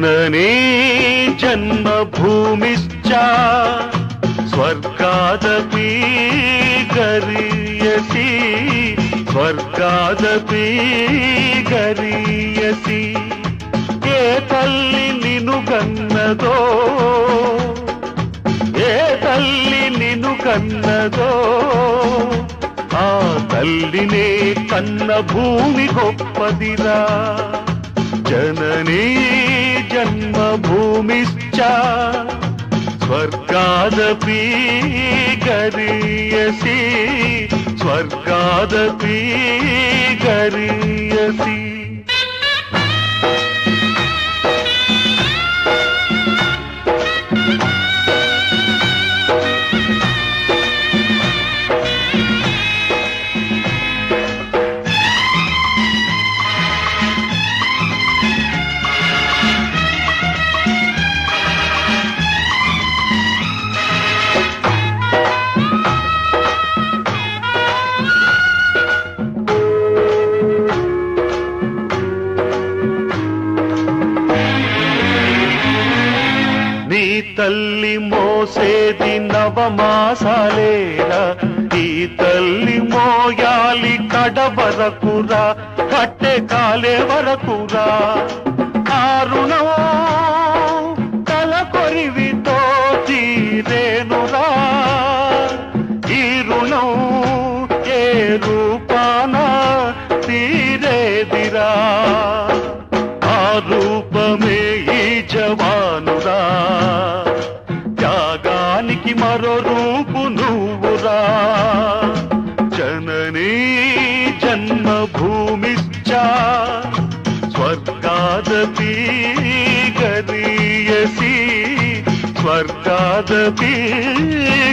जननी जन्मभूमिश्च स्वर्गादपि गरीयसी स्वर्गादपि गरीयसी ఏ తల్లి నిన్ను కన్నదో ఏ తల్లి నిన్ను కన్నదో ఆ తల్లినే కన్న భూమి గొప్పదిరా జననీ జన్మభూమిశ్చ స్వర్గాదపి గరీయసి స్వర్గాదపి గరీయసి నీ తల్లి మోసేది నవమాసాలేరా ఈ తల్లి మోయాలి కడవరకురా కట్టె కాలే వరకురా కారుణం తల కొరివితో తీరేనురా ఈ రుణం ఏ రూపాన తీరేదిరా ఆ రూపమే ఈ జవానురా త్యాగానికి మరో రూపు నువ్వురా జననీ జన్మభూమిశ్చ స్వర్గాదపి గరీయసి స్వర్గాదపి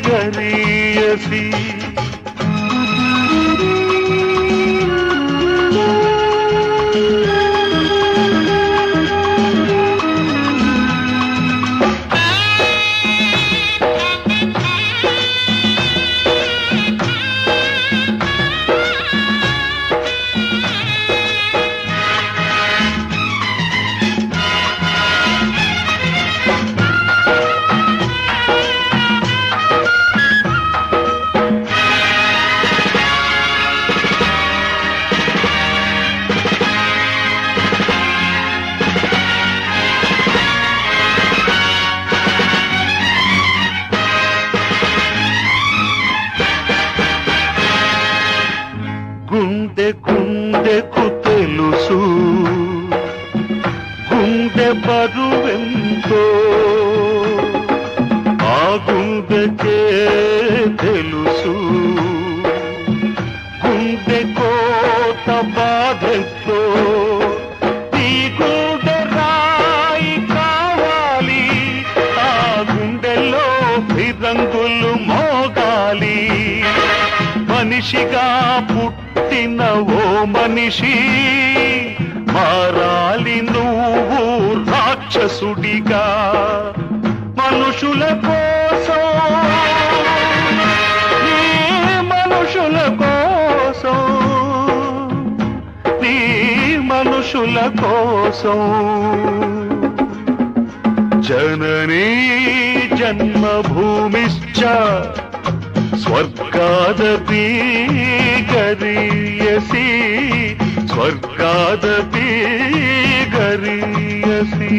గరీయసి గుండె గుండెకు తెలుసు గుండె బరువెంతో ఆ గుండెకే తెలుసు గుండె కోత బాధెంతో ఈ గుండె రాయి కావాలి ఆ గుండెలో ఫిరంగులు మోగాలి మనిషిగా పుట్టిన ఓ మనిషి మారాలి నువ్వు రాక్షసుడిగా మనుషుల కోసం నీ మనుషుల కోసం నీ మనుషుల కోసం జననీ జన్మభూమిశ్చ స్వర్గాదపి గరీయసి స్వర్గాదపి గరీయసి